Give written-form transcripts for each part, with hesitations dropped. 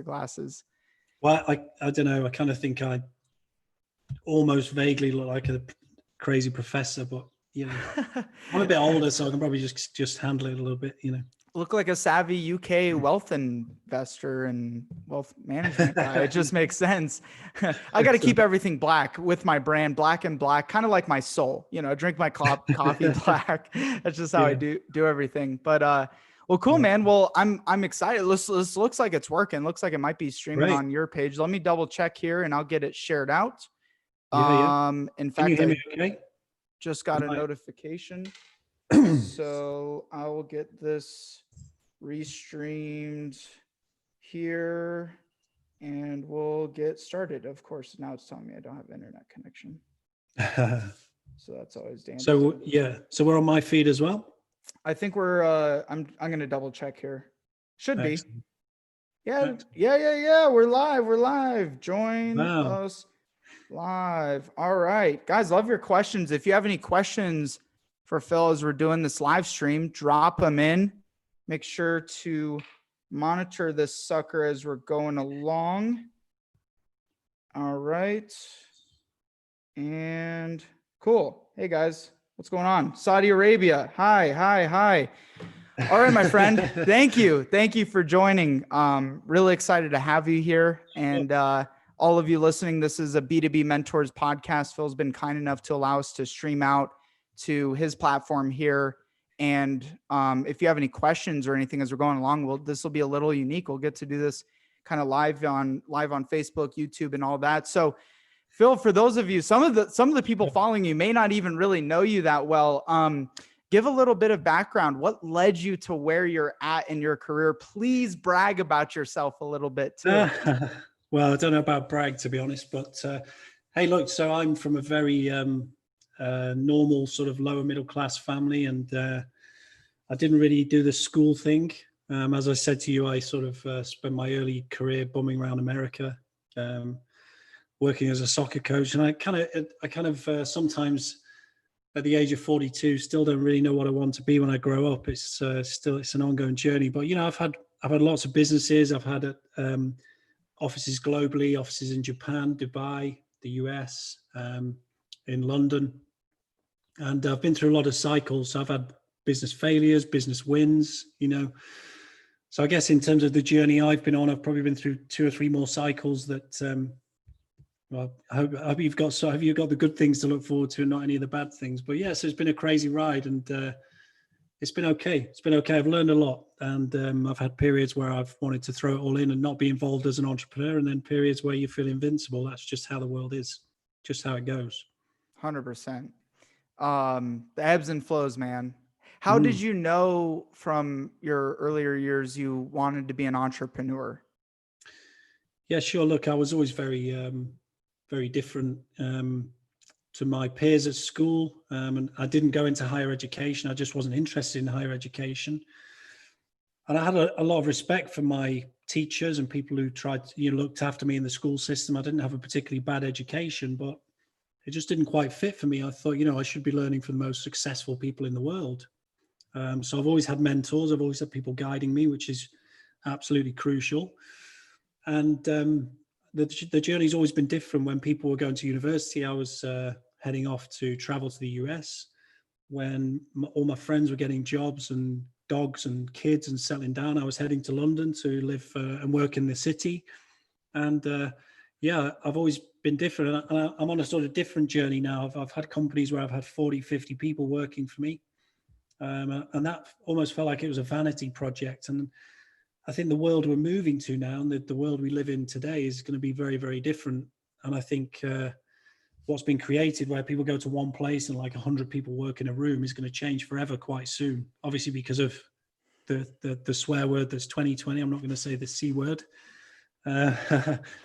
glasses? Well, I don't know. I kind of think I almost vaguely look like a crazy professor, but I'm a bit older, so I can probably just handle it a little bit, Look like a savvy UK wealth investor and wealth management guy. It just makes sense. I got to keep everything black with my brand, black and black, kind of like my soul. Drink my coffee black. That's just how I do everything. But well, cool, man. Well, I'm excited. This looks like it's working. Looks like it might be streaming on your page. Let me double check here, and I'll get it shared out. In fact, can you hear me okay? Just got a notification. So I will get this restreamed here and we'll get started. Of course, now it's telling me I don't have internet connection. So that's always dangerous. So we're on my feed as well. I think we're I'm going to double check here. Should be. Excellent. Yeah. We're live. Join us live. All right, guys, love your questions. If you have any questions for Phil as we're doing this live stream, drop them in. Make sure to monitor this sucker as we're going along. All right. And cool. Hey guys, what's going on? Saudi Arabia. Hi. All right, my friend. Thank you for joining. Really excited to have you here. And all of you listening, this is a B2B Mentors podcast. Phil's been kind enough to allow us to stream out to his platform here. And if you have any questions or anything as we're going along, this will be a little unique. We'll get to do this kind of live on Facebook, YouTube, and all that. So Phil, for those of you, some of the people following you may not even really know you that well. Give a little bit of background. What led you to where you're at in your career? Please brag about yourself a little bit too. Well, I don't know about brag, to be honest, but hey, look, so I'm from a very normal sort of lower middle class family, and I didn't really do the school thing. As I said to you, I sort of spent my early career bumming around America, working as a soccer coach, and I kind of sometimes at the age of 42 still don't really know what I want to be when I grow up. It's an ongoing journey, but I've had lots of businesses. I've had offices globally, offices in Japan, Dubai, the US, in London. And I've been through a lot of cycles. So I've had business failures, business wins, So I guess in terms of the journey I've been on, I've probably been through 2 or 3 more cycles that, well, I hope you've got the good things to look forward to and not any of the bad things. But yeah, so it's been a crazy ride, and it's been okay. I've learned a lot, and I've had periods where I've wanted to throw it all in and not be involved as an entrepreneur, and then periods where you feel invincible. That's just how the world is, just how it goes. 100%. The ebbs and flows, man. How did you know from your earlier years you wanted to be an entrepreneur? Yeah, sure. Look, I was always very, very different to my peers at school, and I didn't go into higher education. I just wasn't interested in higher education, and I had a lot of respect for my teachers and people who looked after me in the school system. I didn't have a particularly bad education, but it just didn't quite fit for me. I thought, I should be learning from the most successful people in the world. So I've always had mentors. I've always had people guiding me, which is absolutely crucial. And the journey's always been different. When people were going to university, I was heading off to travel to the US. When all my friends were getting jobs and dogs and kids and settling down, I was heading to London to live and work in the city. And I've always been different. And I'm on a sort of different journey now. I've had companies where I've had 40, 50 people working for me. And that almost felt like it was a vanity project. And I think the world we're moving to now, and the world we live in today, is going to be very, very different. And I think what's been created, where people go to one place and like 100 people work in a room, is going to change forever quite soon. Obviously, because of the swear word that's 2020. I'm not going to say the C word. But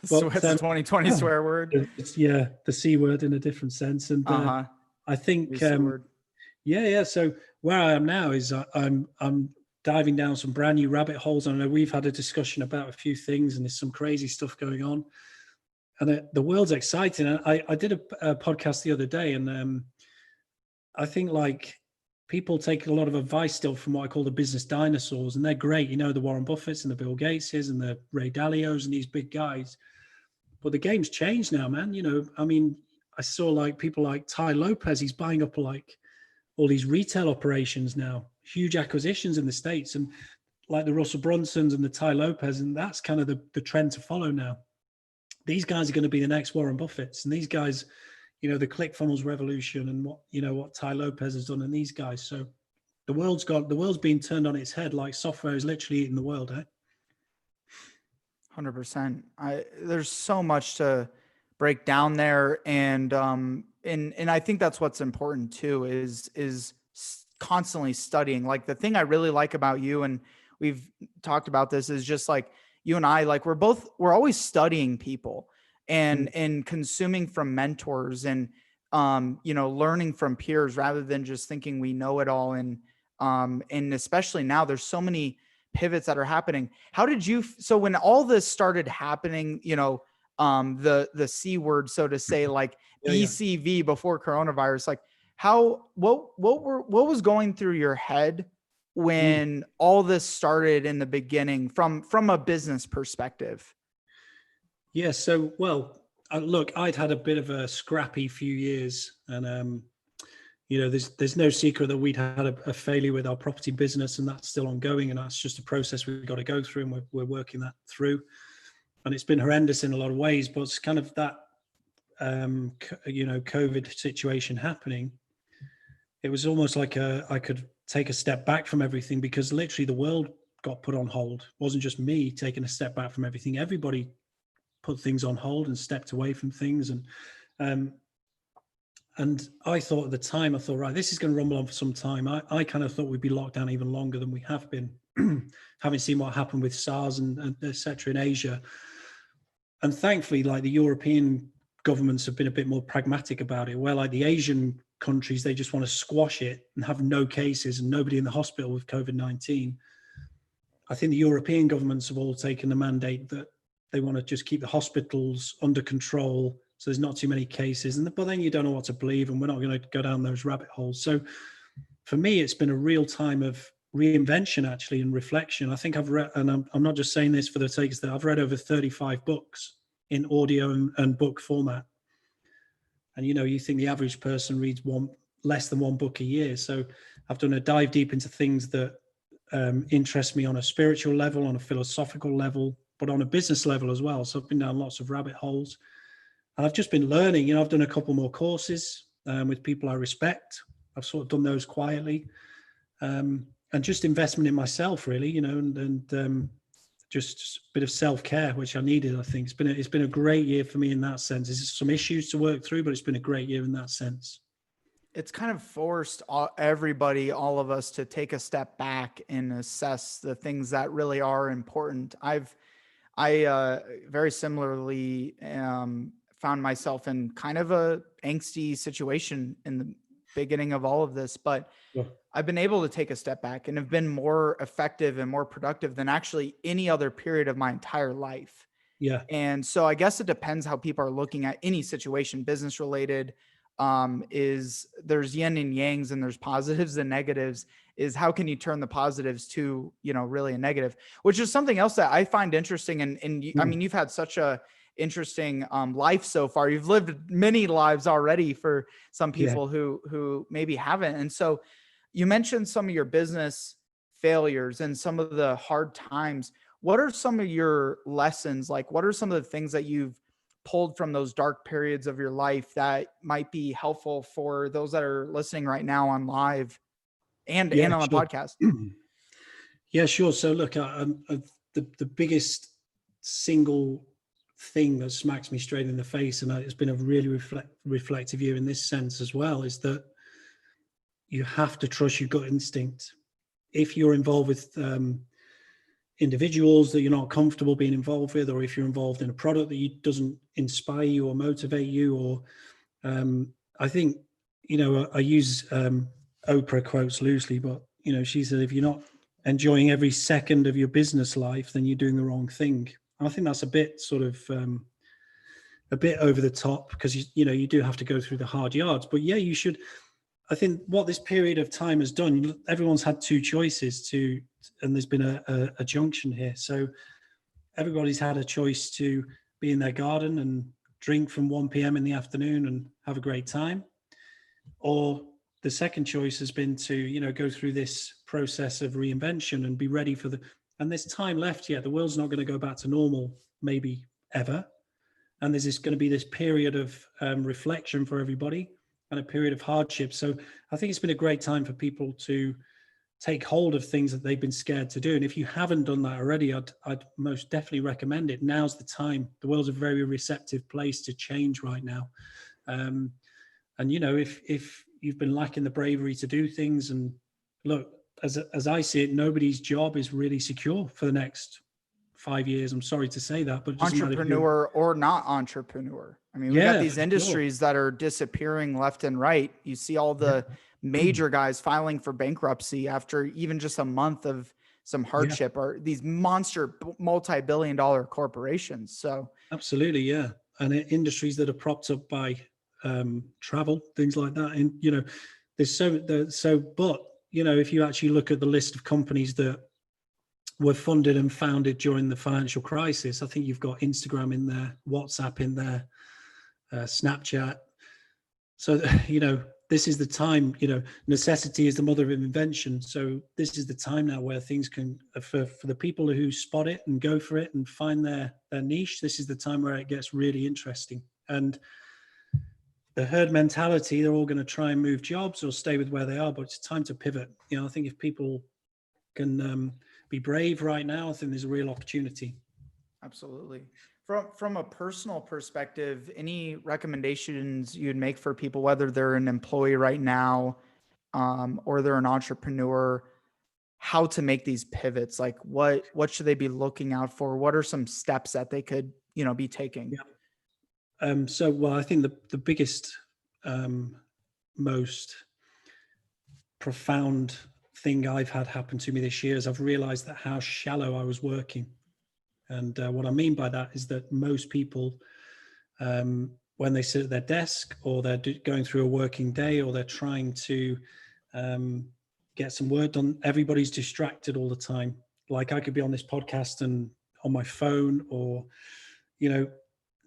it's the 2020 swear word. The C word in a different sense. And I think, so where I am now is I'm diving down some brand new rabbit holes. I know we've had a discussion about a few things, and there's some crazy stuff going on, and the world's exciting. I did a podcast the other day, and I think like people take a lot of advice still from what I call the business dinosaurs, and they're great. You know, the Warren Buffetts and the Bill Gateses and the Ray Dalios and these big guys. But the game's changed now, man. You know, I mean, I saw like people like Ty Lopez, he's buying up like all these retail operations now, huge acquisitions in the States, and like the Russell Brunsons and the Ty Lopez, and that's kind of the trend to follow now. These guys are going to be the next Warren Buffetts, and these guys, you know, the ClickFunnels revolution and what Ty Lopez has done, and these guys. So the world's being turned on its head. Like software is literally eating the world, eh? 100%. There's so much to break down there, and I think that's what's important too is constantly studying. Like the thing I really like about you, and we've talked about this, is just like you and I, like we're always studying people and consuming from mentors and learning from peers rather than just thinking we know it all. And especially now there's so many pivots that are happening. How did you, so when all this started happening, the C word, so to say, like BCV before coronavirus, like what was going through your head when all this started in the beginning from a business perspective? Yeah. So, well, look, I'd had a bit of a scrappy few years, and there's no secret that we'd had a failure with our property business, and that's still ongoing, and that's just a process we've got to go through, and we're working that through. And it's been horrendous in a lot of ways, but it's kind of that COVID situation happening. It was almost like I could take a step back from everything, because literally the world got put on hold. It wasn't just me taking a step back from everything. Everybody put things on hold and stepped away from things. And I thought at the time, right, this is going to rumble on for some time. I kind of thought we'd be locked down even longer than we have been, having seen what happened with SARS and et cetera in Asia. And thankfully, like the European governments have been a bit more pragmatic about it, where like the Asian countries, they just want to squash it and have no cases and nobody in the hospital with COVID-19. I think the European governments have all taken the mandate that they want to just keep the hospitals under control, so there's not too many cases. But then you don't know what to believe, and we're not going to go down those rabbit holes. So for me, it's been a real time of reinvention, actually, and reflection. I think I've read, and I'm not just saying this for the sake of that, I've read over 35 books in audio and book format. And, you think the average person reads less than one book a year. So I've done a dive deep into things that interest me on a spiritual level, on a philosophical level, but on a business level as well. So I've been down lots of rabbit holes. And I've just been learning. I've done a couple more courses with people I respect. I've sort of done those quietly. And just investment in myself, really, and just a bit of self-care, which I needed. I think it's been a great year for me in that sense. There's some issues to work through, but it's been a great year in that sense. It's kind of forced everybody, all of us, to take a step back and assess the things that really are important. I very similarly found myself in kind of a angsty situation in the beginning of all of this, but I've been able to take a step back and have been more effective and more productive than actually any other period of my entire life. Yeah. And so I guess it depends how people are looking at any situation, business related, there's yin and yangs, and there's positives and negatives. Is how can you turn the positives to, really a negative, which is something else that I find interesting. And I mean, you've had such a interesting life so far. You've lived many lives already for some people who maybe haven't. And so you mentioned some of your business failures and some of the hard times. What are some of your lessons? Like, what are some of the things that you've pulled from those dark periods of your life that might be helpful for those that are listening right now on live and on the podcast? Yeah, sure. So look, the biggest single thing that smacks me straight in the face, and it's been a really reflective year in this sense as well, is that you have to trust your gut instinct. If you're involved with individuals that you're not comfortable being involved with, or if you're involved in a product that doesn't inspire you or motivate you, or I think, I use Oprah quotes loosely, but she said, if you're not enjoying every second of your business life, then you're doing the wrong thing. And I think that's a bit sort of a bit over the top, because you do have to go through the hard yards. But yeah, you should. I think what this period of time has done, everyone's had two choices and there's been a junction here. So everybody's had a choice to be in their garden and drink from 1 p.m. in the afternoon and have a great time. Or the second choice has been to, go through this process of reinvention and be ready and there's time left yet. The world's not going to go back to normal, maybe ever. And there's going to be this period of reflection for everybody and a period of hardship. So I think it's been a great time for people to take hold of things that they've been scared to do. And if you haven't done that already, I'd most definitely recommend it. Now's the time. The world's a very receptive place to change right now. And, if you've been lacking the bravery to do things, and look, as I see it, nobody's job is really secure for the next 5 years. I'm sorry to say that, but entrepreneur or not entrepreneur. I mean, we got these industries that are disappearing left and right. You see all the major guys filing for bankruptcy after even just a month of some hardship, or these monster multi-billion-dollar corporations. So absolutely. Yeah. And industries that are propped up by travel, things like that. And, but if you actually look at the list of companies that were funded and founded during the financial crisis, I think you've got Instagram in there, WhatsApp in there, Snapchat. So, this is the time, necessity is the mother of invention. So this is the time now where things can, for the people who spot it and go for it and find their niche, this is the time where it gets really interesting. And the herd mentality, they're all going to try and move jobs or stay with where they are, but it's time to pivot. I think if people can be brave right now, I think there's a real opportunity. Absolutely. From a personal perspective, any recommendations you'd make for people, whether they're an employee right now or they're an entrepreneur, how to make these pivots? Like what should they be looking out for? What are some steps that they could, be taking? Yeah. I think the biggest, most profound thing I've had happen to me this year is I've realized that how shallow I was working. And what I mean by that is that most people, when they sit at their desk or they're going through a working day or they're trying to get some work done, everybody's distracted all the time. Like I could be on this podcast and on my phone, or,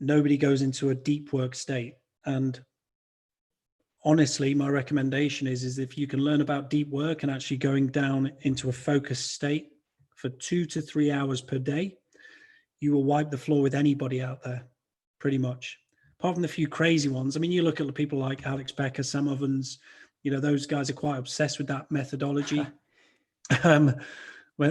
nobody goes into a deep work state. And honestly, my recommendation is if you can learn about deep work and actually going down into a focused state for 2 to 3 hours per day, you will wipe the floor with anybody out there, pretty much. Apart from the few crazy ones. I mean, you look at the people like Alex Becker, Sam Ovens, those guys are quite obsessed with that methodology. Well,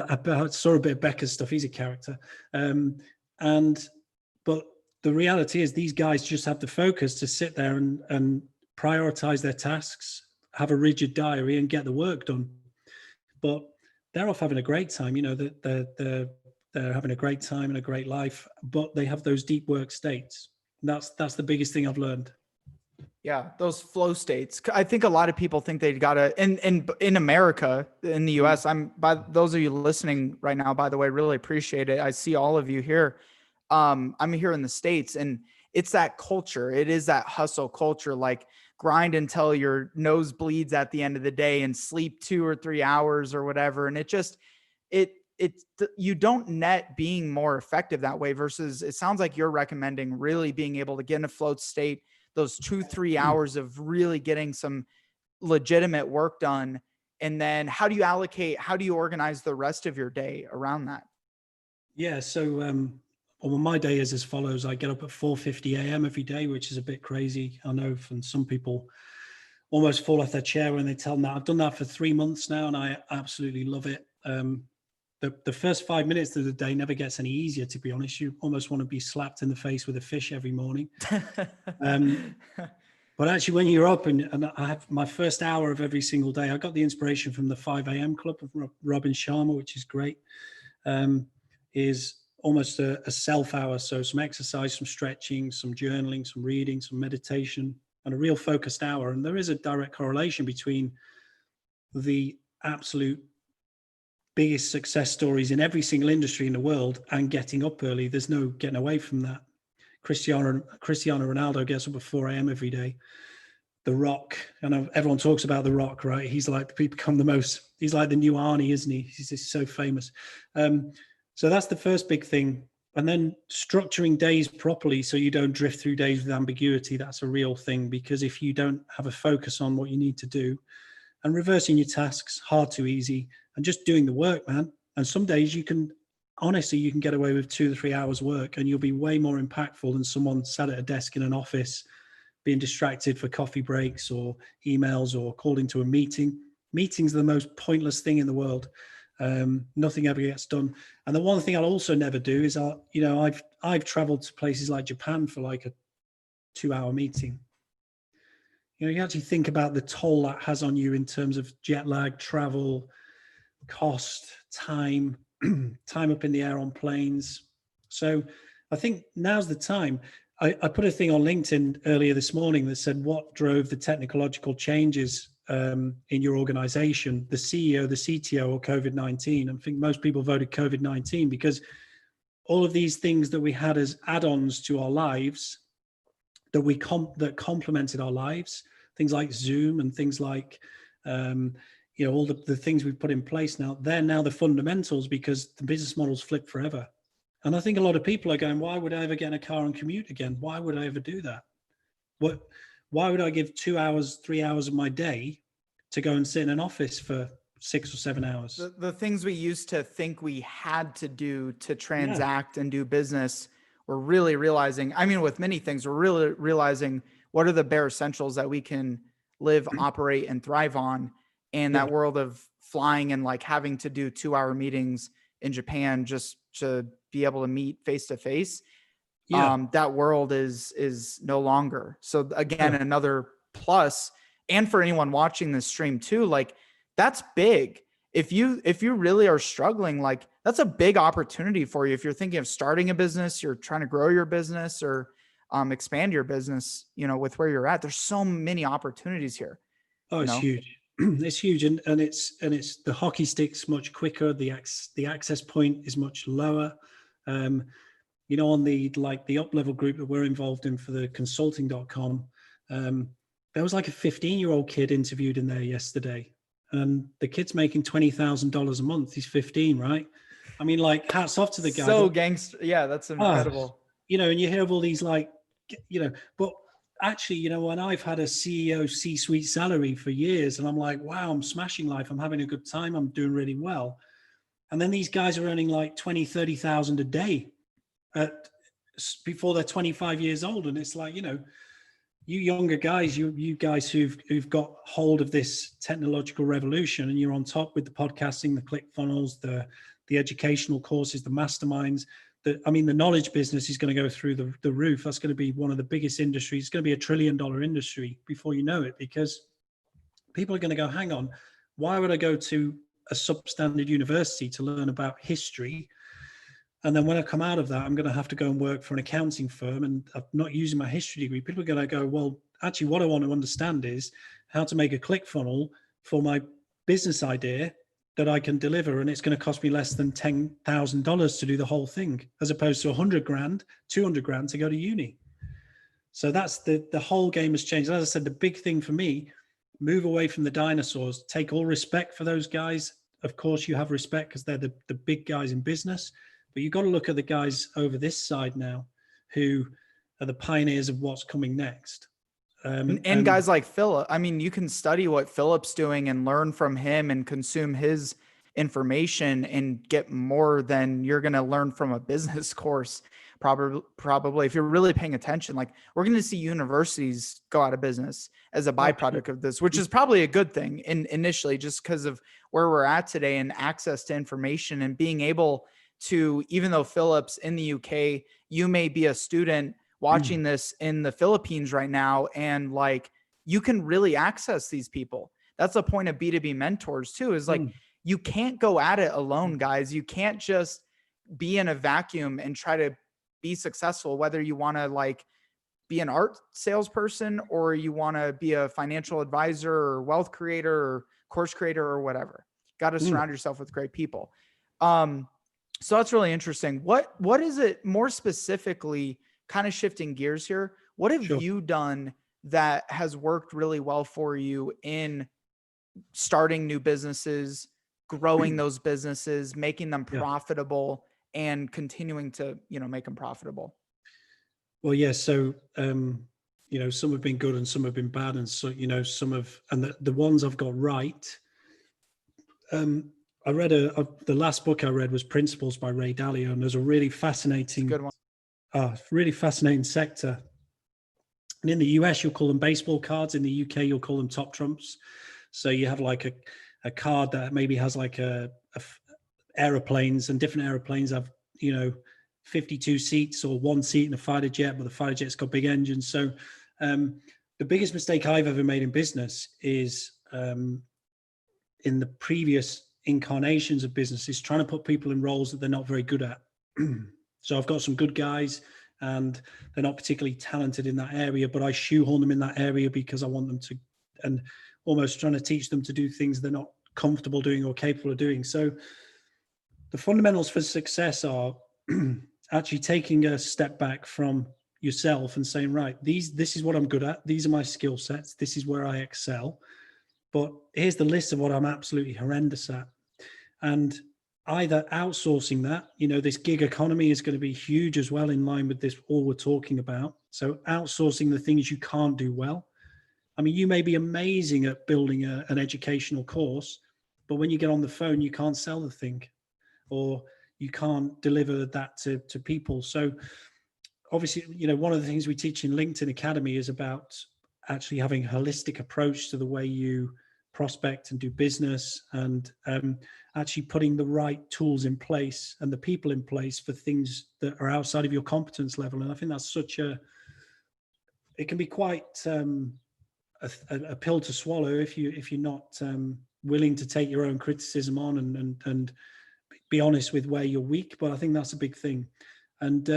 I saw a bit of Becker's stuff. He's a character. But the reality is these guys just have the focus to sit there and prioritize their tasks, have a rigid diary and get the work done. But they're off having a great time. They're having a great time and a great life, but they have those deep work states. That's the biggest thing I've learned. Yeah, those flow states. I think a lot of people think they gotta, in America, in the US, by those of you listening right now, by the way, really appreciate it. I see all of you here. I'm here in the States, and it's that culture. It is that hustle culture, like grind until your nose bleeds at the end of the day and sleep 2 or 3 hours or whatever. And you don't net being more effective that way, versus it sounds like you're recommending really being able to get in a float state, those 2-3 hours of really getting some legitimate work done. And then how do you organize the rest of your day around that? Yeah. So, my day is as follows. I get up at 4:50 a.m. every day, which is a bit crazy. I know from some people almost fall off their chair when they tell them that. I've done that for 3 months now and I absolutely love it. The first 5 minutes of the day never gets any easier, to be honest. You almost want to be slapped in the face with a fish every morning. But actually, when you're up and I have my first hour of every single day, I got the inspiration from the 5 a.m. club of Robin Sharma, which is great, is almost a self hour. So some exercise, some stretching, some journaling, some reading, some meditation, and a real focused hour. And there is a direct correlation between the absolute biggest success stories in every single industry in the world and getting up early. There's no getting away from that. Cristiano Ronaldo gets up at 4 a.m. every day. The Rock, and everyone talks about The Rock, right? He's like he's like the new Arnie, isn't he? He's just so famous. So that's the first big thing. And then structuring days properly so you don't drift through days with ambiguity. That's a real thing, because if you don't have a focus on what you need to do, and reversing your tasks, hard to easy, and just doing the work, man. And some days you can get away with 2 to 3 hours work, and you'll be way more impactful than someone sat at a desk in an office being distracted for coffee breaks or emails or called into a meeting. Meetings are the most pointless thing in the world. Nothing ever gets done. And the one thing I'll also never do is I've traveled to places like Japan for like a 2-hour meeting. You actually think about the toll that has on you in terms of jet lag, travel, cost, time, time up in the air on planes. So I think now's the time. I put a thing on LinkedIn earlier this morning that said, what drove the technological changes in your organization, the CEO, the CTO, or COVID-19? I think most people voted COVID-19 because all of these things that we had as add-ons to our lives that complemented our lives, things like Zoom and things like, all the things we've put in place now, they're now the fundamentals because the business models flip forever. And I think a lot of people are going, why would I ever get in a car and commute again? Why would I ever do that? Why would I give 2 hours, 3 hours of my day to go and sit in an office for 6 or 7 hours? The things we used to think we had to do to transact and do business, we're really realizing, with many things, we're really realizing what are the bare essentials that we can live, operate, and thrive on. And that world of flying and like having to do 2-hour meetings in Japan just to be able to meet face to face. That world is no longer. So again, another plus, and for anyone watching this stream too, like that's big. If you really are struggling, like that's a big opportunity for you. If you're thinking of starting a business, you're trying to grow your business or expand your business, with where you're at, there's so many opportunities here. Oh, it's huge. It's huge. And it's the hockey stick's much quicker. The access point is much lower. On the up level group that we're involved in for the consulting.com, there was like a 15-year-old kid interviewed in there yesterday, and the kid's making $20,000 a month. He's 15, right? Hats off to the guy. So gangster. Yeah, that's incredible. And you hear of all these but actually, when I've had a CEO C-suite salary for years and I'm like, wow, I'm smashing life. I'm having a good time. I'm doing really well. And then these guys are earning like 20, 30,000 a day before they're 25 years old. And it's like, you younger guys, you guys who've got hold of this technological revolution, and you're on top with the podcasting, the ClickFunnels, the educational courses, the masterminds. The knowledge business is going to go through the roof. That's going to be one of the biggest industries. It's going to be $1 trillion industry before you know it, because people are going to go, hang on, why would I go to a substandard university to learn about history? And then when I come out of that, I'm going to have to go and work for an accounting firm, and I'm not using my history degree. People are going to go, well, actually, what I want to understand is how to make a ClickFunnel for my business idea that I can deliver, and it's going to cost me less than $10,000 to do the whole thing, as opposed to $100,000, $200,000 to go to uni. So that's the whole game has changed. As I said, the big thing for me, move away from the dinosaurs, take all respect for those guys. Of course, you have respect because they're the big guys in business, but you've got to look at the guys over this side now who are the pioneers of what's coming next. And guys like Phillip, you can study what Phillip's doing and learn from him and consume his information and get more than you're going to learn from a business course. Probably if you're really paying attention, like we're going to see universities go out of business as a byproduct of this, which is probably a good thing initially, just because of where we're at today and access to information and being able to, even though Phillip's in the UK, you may be a student watching this in the Philippines right now, and like you can really access these people. That's the point of B2B mentors too, is like you can't go at it alone, guys. You can't just be in a vacuum and try to be successful, whether you want to like be an art salesperson or you want to be a financial advisor or wealth creator or course creator or whatever. Got to surround yourself with great people. So that's really interesting. What is it more specifically, kind of shifting gears here? What have you done that has worked really well for you in starting new businesses, growing those businesses, making them Yeah. profitable, and continuing to, make them profitable? Well, yeah. So, some have been good and some have been bad. And so, and the ones I've got right, I read the last book I read was Principles by Ray Dalio, and there's a really It's a fascinating, good one. really fascinating sector. And in the US, you'll call them baseball cards. In the UK, you'll call them top trumps. So you have like a card that maybe has like aeroplanes, and different aeroplanes have, 52 seats or one seat in a fighter jet, but the fighter jet's got big engines. So the biggest mistake I've ever made in business is in the previous incarnations of business is trying to put people in roles that they're not very good at. So I've got some good guys and they're not particularly talented in that area, but I shoehorn them in that area because I want them to, and almost trying to teach them to do things they're not comfortable doing or capable of doing. So the fundamentals for success are actually taking a step back from yourself and saying, right, this is what I'm good at. These are my skill sets. This is where I excel. But here's the list of what I'm absolutely horrendous at. And either outsourcing that, this gig economy is going to be huge as well, in line with this, all we're talking about. So outsourcing the things you can't do well. I mean, you may be amazing at building an educational course, but when you get on the phone, you can't sell the thing, or you can't deliver that to people. So obviously, one of the things we teach in LinkedIn Academy is about actually having a holistic approach to the way you prospect and do business, and actually putting the right tools in place and the people in place for things that are outside of your competence level. And I think that's it can be quite a pill to swallow if you're not willing to take your own criticism on and be honest with where you're weak. But I think that's a big thing. And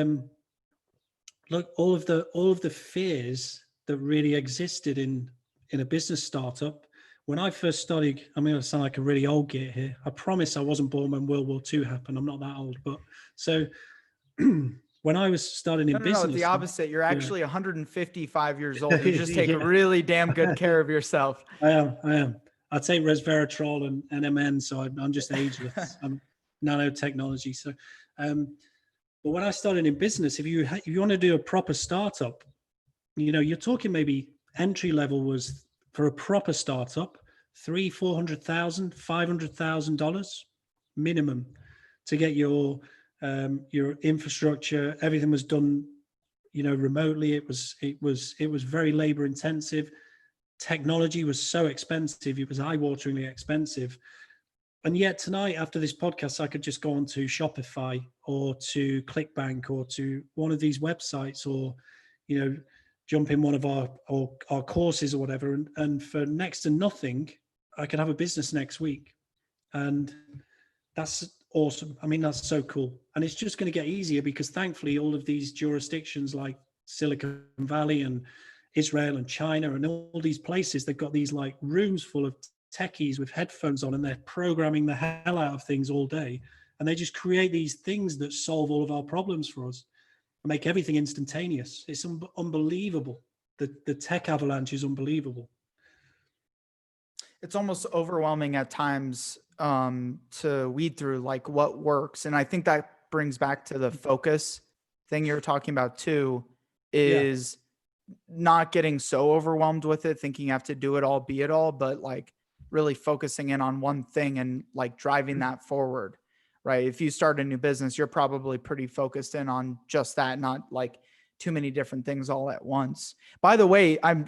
look, all of the fears that really existed in a business startup. When I first started, I'm going to sound like a really old git here. I promise I wasn't born when World War II happened. I'm not that old. But so when I was starting in No, business, it's the opposite. You're actually 155 years old. You just take Yeah. really damn good care of yourself. I am. I take resveratrol and NMN, so I'm just ageless. I'm nanotechnology. So, but when I started in business, if you want to do a proper startup, you're talking maybe entry level was, for a proper startup, $300,000, $500,000 minimum to get your infrastructure. Everything was done, remotely. It was very labor intensive. Technology was so expensive. It was eye-wateringly expensive. And yet tonight, after this podcast, I could just go on to Shopify or to ClickBank or to one of these websites, or, jump in one of our courses or whatever. And for next to nothing, I could have a business next week. And that's awesome. I mean, that's so cool. And it's just going to get easier because thankfully all of these jurisdictions like Silicon Valley and Israel and China and all these places, they've got these like rooms full of techies with headphones on, and they're programming the hell out of things all day. And they just create these things that solve all of our problems for us and make everything instantaneous. It's unbelievable. The tech avalanche is unbelievable. It's almost overwhelming at times to weed through like what works. And I think that brings back to the focus thing you're talking about too, is not getting so overwhelmed with it, thinking you have to do it all, be it all, but like really focusing in on one thing and like driving that forward, right? If you start a new business, you're probably pretty focused in on just that, not like too many different things all at once. By the way, I'm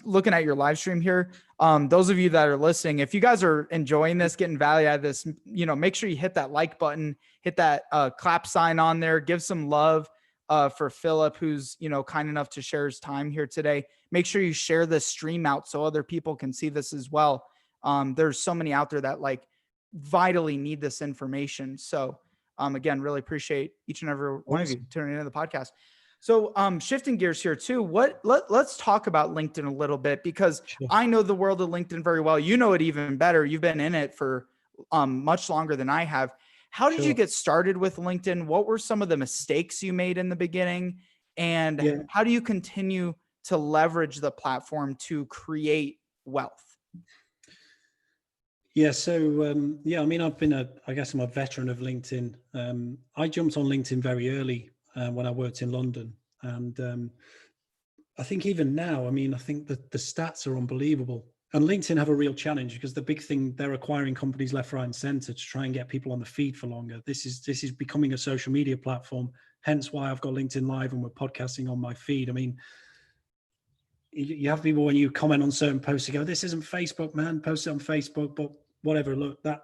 looking at your live stream here. Those of you that are listening, if you guys are enjoying this, getting value out of this, make sure you hit that like button, hit that clap sign on there, give some love for Phillip, who's, kind enough to share his time here today. Make sure you share this stream out so other people can see this as well. There's so many out there that like vitally need this information. So again, really appreciate each and every one of you tuning into the podcast. So shifting gears here too, let's talk about LinkedIn a little bit, because I know the world of LinkedIn very well. You know it even better. You've been in it for much longer than I have. How did you get started with LinkedIn? What were some of the mistakes you made in the beginning? And how do you continue to leverage the platform to create wealth? Yeah. So, yeah, I mean, I guess I'm a veteran of LinkedIn. I jumped on LinkedIn very early when I worked in London. And I think even now, I mean, I think that the stats are unbelievable. And LinkedIn have a real challenge because the big thing, they're acquiring companies left, right, and center to try and get people on the feed for longer. This is becoming a social media platform. Hence why I've got LinkedIn Live and we're podcasting on my feed. I mean, you have people when you comment on certain posts, you go, "This isn't Facebook, man. Post it on Facebook." But whatever. Look, that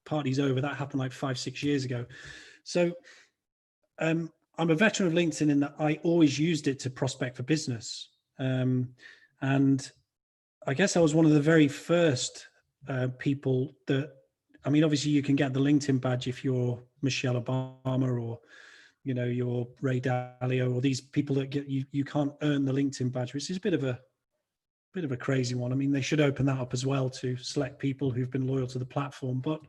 party's over. That happened like 5-6 years ago. So I'm a veteran of LinkedIn in that I always used it to prospect for business. And I guess I was one of the very first people that, I mean, obviously you can get the LinkedIn badge if you're Michelle Obama or, you know, you're Ray Dalio or these people that get you can't earn the LinkedIn badge, which is a bit of a crazy one. I mean, they should open that up as well to select people who've been loyal to the platform. But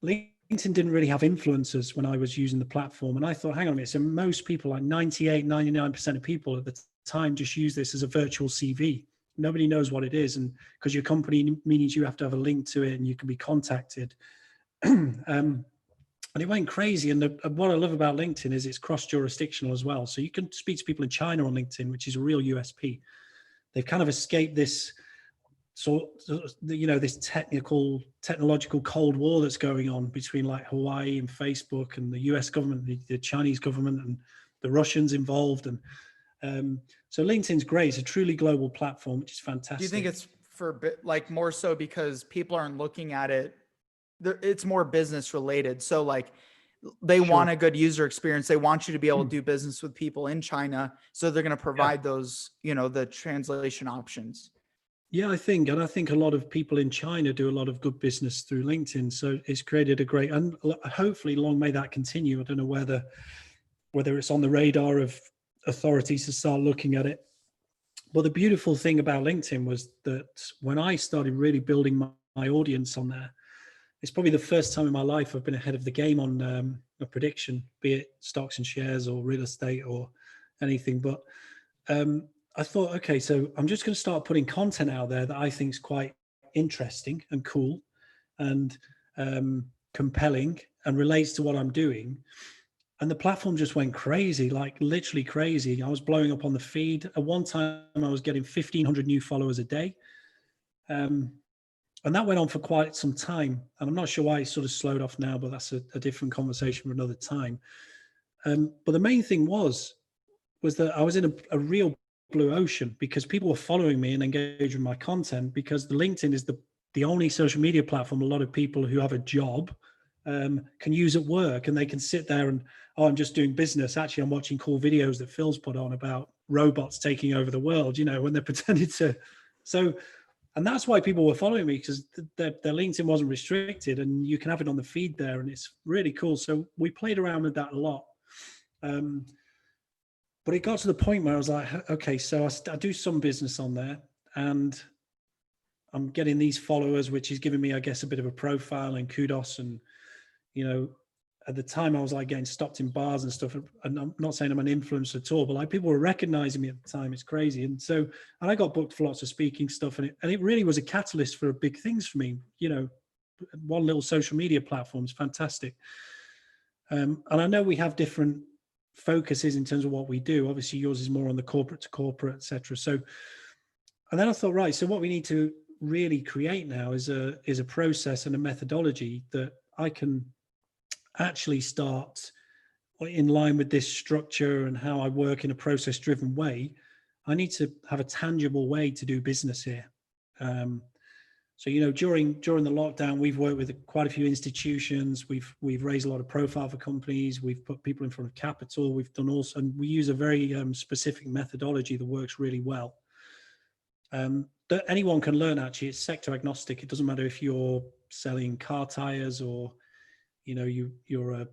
LinkedIn didn't really have influencers when I was using the platform. And I thought, hang on a minute. So most people, like 98, 99% of people at the time just use this as a virtual CV. Nobody knows what it is. And because your company means you have to have a link to it and you can be contacted. And it went crazy. And what I love about LinkedIn is it's cross-jurisdictional as well. So you can speak to people in China on LinkedIn, which is a real USP. They've kind of escaped this this technological Cold War that's going on between like Hawaii and Facebook and the US government, the Chinese government and the Russians involved. And so LinkedIn's great. It's a truly global platform, which is fantastic. Do you think it's like more so because people aren't looking at it? It's more business related. So like they want a good user experience. They want you to be able to do business with people in China. So they're going to provide those, the translation options. Yeah, I think a lot of people in China do a lot of good business through LinkedIn. So it's created a great, and hopefully long may that continue. I don't know whether it's on the radar of authorities to start looking at it. But the beautiful thing about LinkedIn was that when I started really building my audience on there, it's probably the first time in my life I've been ahead of the game on a prediction, be it stocks and shares or real estate or anything. But I thought, okay, so I'm just going to start putting content out there that I think is quite interesting and cool and compelling and relates to what I'm doing. And the platform just went crazy, like literally crazy. I was blowing up on the feed. At one time, I was getting 1,500 new followers a day. And that went on for quite some time. And I'm not sure why it sort of slowed off now, but that's a different conversation for another time. But the main thing was that I was in a real blue ocean because people were following me and engaging with my content because the LinkedIn is the only social media platform a lot of people who have a job can use at work, and they can sit there and, I'm just doing business. Actually, I'm watching cool videos that Phil's put on about robots taking over the world, when they're pretending to. So, and that's why people were following me, because their LinkedIn wasn't restricted and you can have it on the feed there, and it's really cool. So we played around with that a lot. But it got to the point where I was like, okay, so I do some business on there and I'm getting these followers, which is giving me, I guess, a bit of a profile and kudos. And, at the time I was like getting stopped in bars and stuff. And I'm not saying I'm an influencer at all, but like people were recognizing me at the time. It's crazy. And I got booked for lots of speaking stuff. And it really was a catalyst for big things for me. One little social media platform is fantastic. And I know we have different focuses in terms of what we do. Obviously yours is more on the corporate to corporate, etc. So, and then I thought, right, so what we need to really create now is a process and a methodology that I can actually start in line with this structure and how I work in a process driven way. I need to have a tangible way to do business here. So, during the lockdown, we've worked with quite a few institutions. We've raised a lot of profile for companies. We've put people in front of capital. We've done also, and we use a very specific methodology that works really well. That anyone can learn. Actually, it's sector agnostic. It doesn't matter if you're selling car tires or, you're a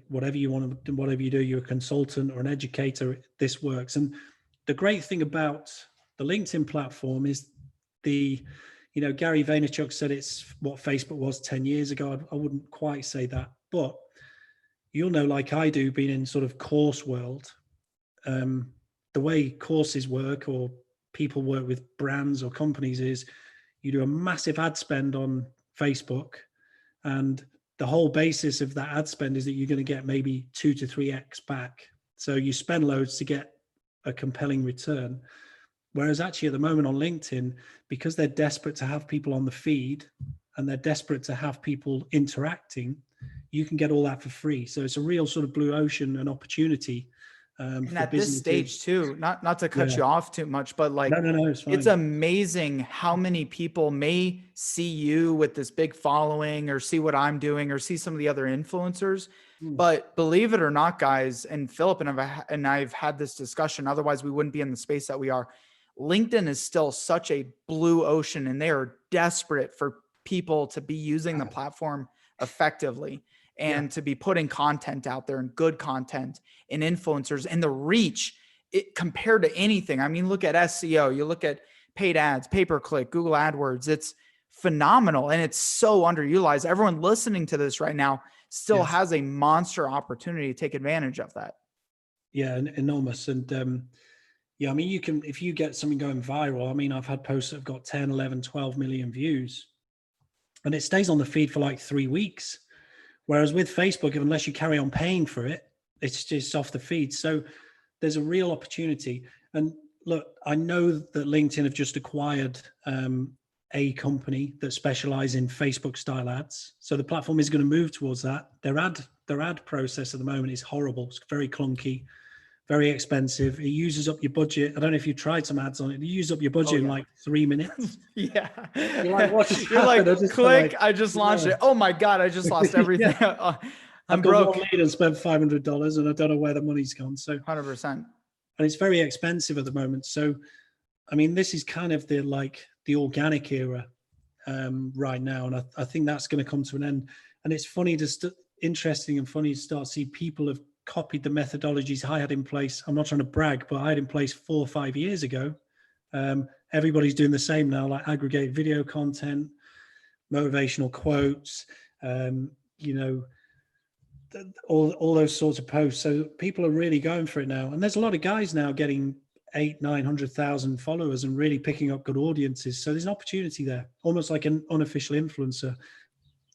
whatever you want to do, whatever you do, you're a consultant or an educator. This works. And the great thing about the LinkedIn platform is Gary Vaynerchuk said it's what Facebook was 10 years ago. I wouldn't quite say that, but you'll know, like I do, being in sort of course world, the way courses work or people work with brands or companies is you do a massive ad spend on Facebook, and the whole basis of that ad spend is that you're going to get maybe 2 to 3x back. So you spend loads to get a compelling return. Whereas actually at the moment on LinkedIn, because they're desperate to have people on the feed and they're desperate to have people interacting, you can get all that for free. So it's a real sort of blue ocean and opportunity And for at this businesses. stage too, not to cut you off too much, but like, No, it's fine. it's amazing how many people may see you with this big following or see what I'm doing or see some of the other influencers. But believe it or not, guys, and Philip and I've had this discussion, otherwise we wouldn't be in the space that we are. LinkedIn is still such a blue ocean, and they are desperate for people to be using the platform effectively and to be putting content out there, and good content, and influencers, and the reach it compared to anything. I mean, look at SEO, you look at paid ads, pay-per-click, Google AdWords, it's phenomenal. And it's so underutilized. Everyone listening to this right now still has a monster opportunity to take advantage of that. Yeah, enormous. And I mean, you can, if you get something going viral, I mean, I've had posts that have got 10, 11, 12 million views, and it stays on the feed for like 3 weeks. Whereas with Facebook, unless you carry on paying for it, it's just off the feed. So there's a real opportunity. And look, I know that LinkedIn have just acquired a company that specializes in Facebook style ads. So the platform is going to move towards that. Their ad process at the moment is horrible. It's very clunky, very expensive. It uses up your budget. I don't know if you tried some ads on it. It uses up your budget in like 3 minutes. Yeah. You're like, what just You're like, happened? click, I just launched it. Oh my God, I just lost everything. I'm broke. I've got one lead and spent $500 and I don't know where the money's gone. So 100%. And it's very expensive at the moment. So, I mean, this is kind of the organic era right now. And I think that's going to come to an end. And it's funny interesting and funny to start to see people have copied the methodologies I had in place. I'm not trying to brag, but I had in place 4 or 5 years ago. Everybody's doing the same now, like aggregate video content, motivational quotes, all those sorts of posts. So people are really going for it now. And there's a lot of guys now getting 800,000-900,000 followers and really picking up good audiences. So there's an opportunity there, almost like an unofficial influencer.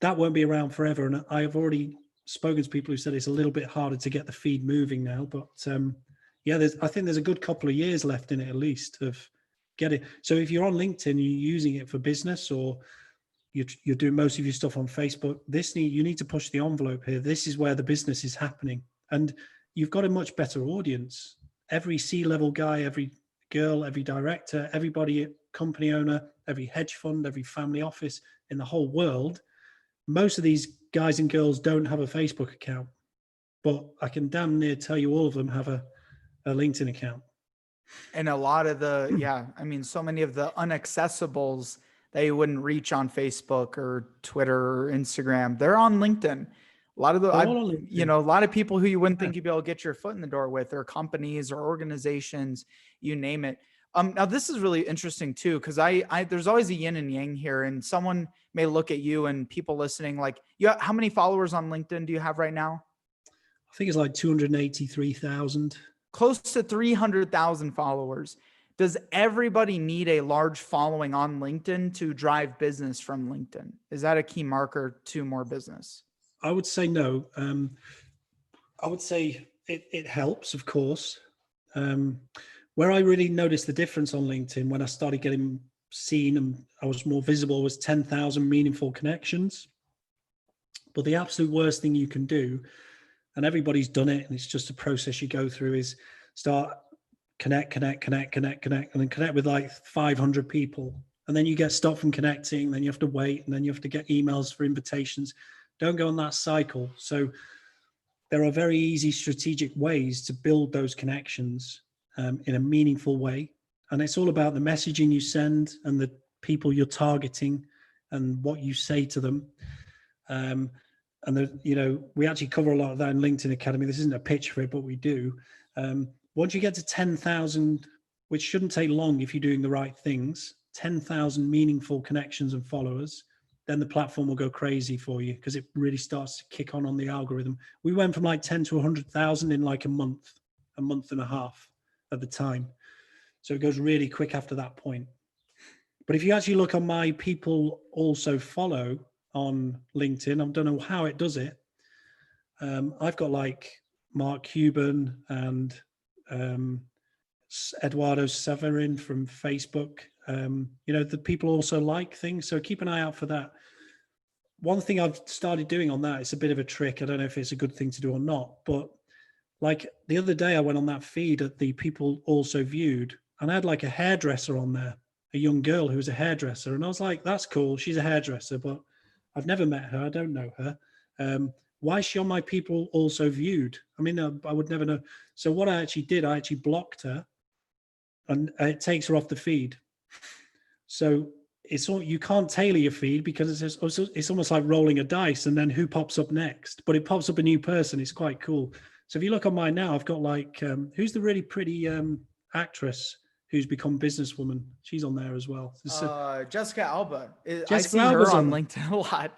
That won't be around forever. And I have already spoken to people who said it's a little bit harder to get the feed moving now. But I think there's a good couple of years left in it at least of get it. So if you're on LinkedIn, you're using it for business, or you're doing most of your stuff on Facebook, you need to push the envelope here. This is where the business is happening. And you've got a much better audience. Every C-level guy, every girl, every director, everybody, company owner, every hedge fund, every family office in the whole world, most of these guys and girls don't have a Facebook account, but I can damn near tell you all of them have a LinkedIn account. And a lot of so many of the unaccessibles that you wouldn't reach on Facebook or Twitter or Instagram, they're on LinkedIn. A lot of a lot of people who you wouldn't think you'd be able to get your foot in the door with, or companies or organizations, you name it. Now this is really interesting too, because there's always a yin and yang here, and someone may look at you and people listening like, how many followers on LinkedIn do you have right now? I think it's like 283,000. Close to 300,000 followers. Does everybody need a large following on LinkedIn to drive business from LinkedIn? Is that a key marker to more business? I would say no. I would say it helps, of course. Where I really noticed the difference on LinkedIn when I started getting seen and I was more visible was 10,000 meaningful connections. But the absolute worst thing you can do, and everybody's done it, and it's just a process you go through, is start connect, and then connect with like 500 people. And then you get stopped from connecting, then you have to wait, and then you have to get emails for invitations. Don't go on that cycle. So there are very easy strategic ways to build those connections in a meaningful way. And it's all about the messaging you send and the people you're targeting and what you say to them. We actually cover a lot of that in LinkedIn Academy. This isn't a pitch for it, but we do. Once you get to 10,000, which shouldn't take long if you're doing the right things, 10,000 meaningful connections and followers, then the platform will go crazy for you because it really starts to kick on the algorithm. We went from like 10 to 100,000 in like a month and a half. at the time. So it goes really quick after that point. But if you actually look on my people also follow on LinkedIn, I don't know how it does it. I've got like Mark Cuban and Eduardo Severin from Facebook. The people also like things. So keep an eye out for that. One thing I've started doing on that, it's a bit of a trick. I don't know if it's a good thing to do or not, but like the other day I went on that feed that the people also viewed, and I had like a hairdresser on there, a young girl who was a hairdresser. And I was like, that's cool. She's a hairdresser, but I've never met her. I don't know her. Why is she on my people also viewed? I mean, I would never know. So what I actually did, I actually blocked her, and it takes her off the feed. So it's all, you can't tailor your feed because it's almost like rolling a dice, and then who pops up next? But it pops up a new person. It's quite cool. So if you look on mine now, I've got like who's the really pretty actress who's become businesswoman? She's on there as well. Jessica Alba. I Jessica see her Alba's on on. LinkedIn a lot.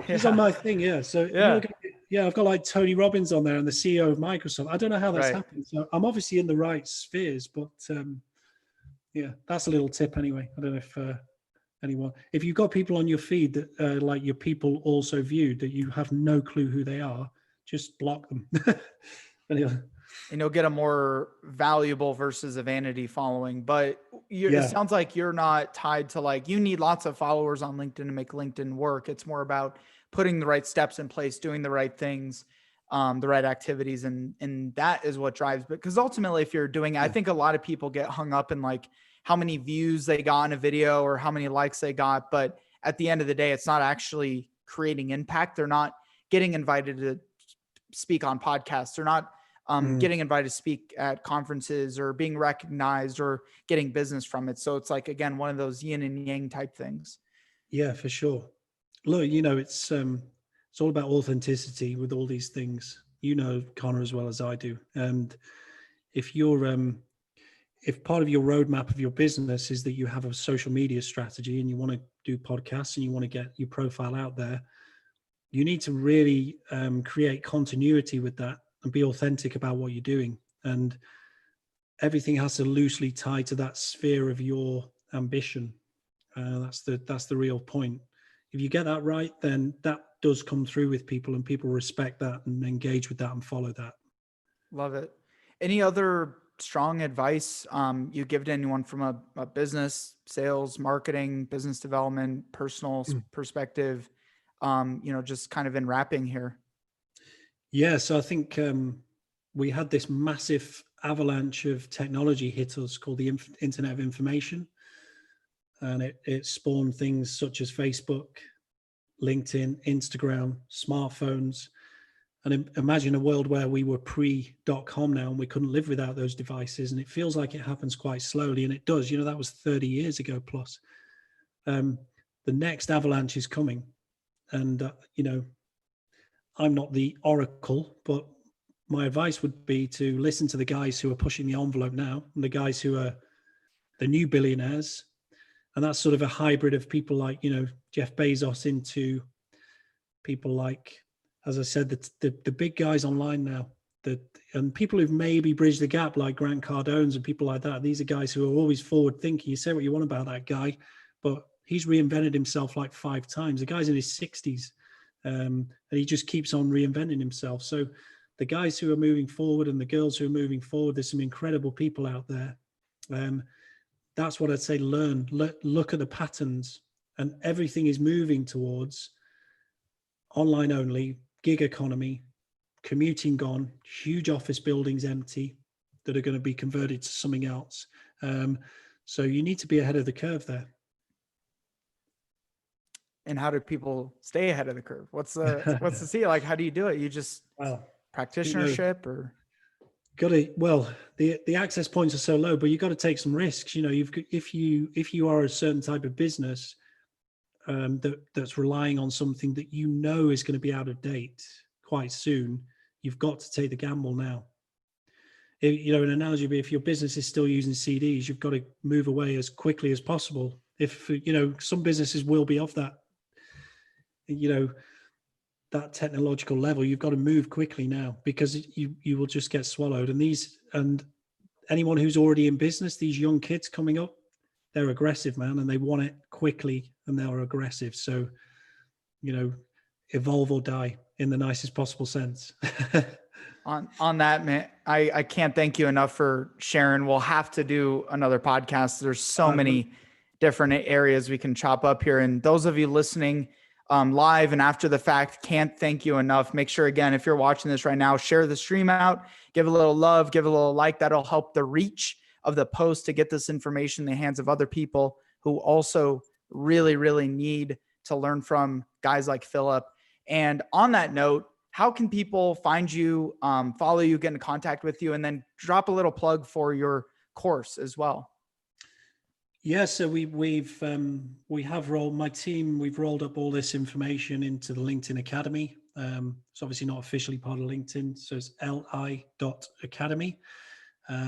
She's on my thing, yeah. So if you Yeah. look at, yeah, I've got like Tony Robbins on there and the CEO of Microsoft. I don't know how that's Right. happened. So I'm obviously in the right spheres, but yeah, that's a little tip anyway. I don't know if anyone, if you've got people on your feed that like your people also viewed that you have no clue who they are, just block them. Anyway. And you'll get a more valuable versus a vanity following. But it Yeah. sounds like you're not tied to like, you need lots of followers on LinkedIn to make LinkedIn work. It's more about putting the right steps in place, doing the right things, the right activities. And that is what drives, because ultimately if you're doing, I think a lot of people get hung up in like how many views they got in a video or how many likes they got. But at the end of the day, it's not actually creating impact. They're not getting invited to speak on podcasts. They're not getting invited to speak at conferences or being recognized or getting business from it. So it's like, again, one of those yin and yang type things. Yeah, for sure. Look, it's all about authenticity with all these things. Connor, as well as I do. And if you're if part of your roadmap of your business is that you have a social media strategy and you want to do podcasts and you want to get your profile out there, you need to really create continuity with that and be authentic about what you're doing. And everything has to loosely tie to that sphere of your ambition. That's the real point. If you get that right, then that does come through with people, and people respect that and engage with that and follow that. Love it. Any other strong advice you give to anyone from a business, sales, marketing, business development, personal perspective, just kind of in wrapping here? Yeah, so I think we had this massive avalanche of technology hit us called the Internet of Information. And it spawned things such as Facebook, LinkedIn, Instagram, smartphones. And imagine a world where we were pre.com now and we couldn't live without those devices. And it feels like it happens quite slowly. And it does. That was 30 years ago plus. The next avalanche is coming. And, I'm not the oracle, but my advice would be to listen to the guys who are pushing the envelope now and the guys who are the new billionaires. And that's sort of a hybrid of people like, Jeff Bezos into people like, as I said, the big guys online now, and people who've maybe bridged the gap like Grant Cardone's and people like that. These are guys who are always forward thinking. You say what you want about that guy, but he's reinvented himself like 5 times. The guy's in his 60s. And he just keeps on reinventing himself. So the guys who are moving forward and the girls who are moving forward, there's some incredible people out there. That's what I'd say, learn, look at the patterns, and everything is moving towards online only, gig economy, commuting gone, huge office buildings empty that are going to be converted to something else. So you need to be ahead of the curve there. And how do people stay ahead of the curve? What's the see? Like, how do you do it? You just practitionership or got to, well, the access points are so low, but you've got to take some risks. If you are a certain type of business that's relying on something that is going to be out of date quite soon, you've got to take the gamble now. An analogy would be if your business is still using CDs, you've got to move away as quickly as possible. If some businesses will be off that that technological level, you've got to move quickly now because you will just get swallowed. And anyone who's already in business, these young kids coming up, they're aggressive, man, and they want it quickly, and they're aggressive. So, evolve or die in the nicest possible sense. On that, man, I can't thank you enough for sharing. We'll have to do another podcast. There's so many different areas we can chop up here. And those of you listening live and after the fact, can't thank you enough. Make sure, again, if you're watching this right now, share the stream out, give a little love, give a little like. That'll help the reach of the post to get this information in the hands of other people who also really, really need to learn from guys like Phillip. And on that note, how can people find you, follow you, get in contact with you, and then drop a little plug for your course as well? Yeah, so we have rolled, my team, we've rolled up all this information into the LinkedIn Academy. It's obviously not officially part of LinkedIn, so it's li.academy.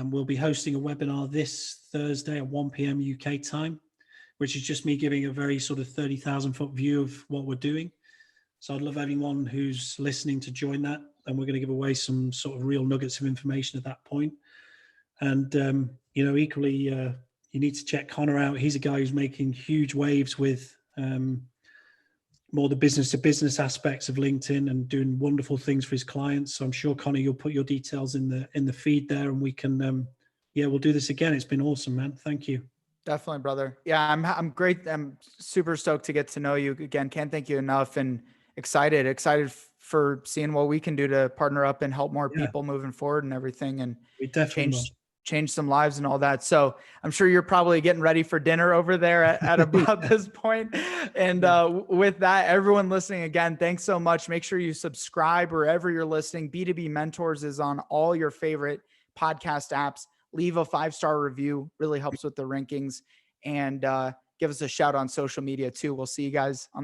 We'll be hosting a webinar this Thursday at 1 p.m. UK time, which is just me giving a very sort of 30,000 foot view of what we're doing. So I'd love anyone who's listening to join that. And we're going to give away some sort of real nuggets of information at that point. And, equally, you need to check Connor out. He's a guy who's making huge waves with more the business to business aspects of LinkedIn and doing wonderful things for his clients. So I'm sure, Connor, you'll put your details in the feed there, and we can, we'll do this again. It's been awesome, man. Thank you. Definitely, brother. Yeah, I'm great. I'm super stoked to get to know you again. Can't thank you enough, and excited for seeing what we can do to partner up and help more people moving forward and everything, and we definitely change some lives and all that. So I'm sure you're probably getting ready for dinner over there at about this point. And with that, everyone listening, again, thanks so much. Make sure you subscribe wherever you're listening. B2B Mentors is on all your favorite podcast apps. Leave a 5-star review, really helps with the rankings, and give us a shout on social media too. We'll see you guys on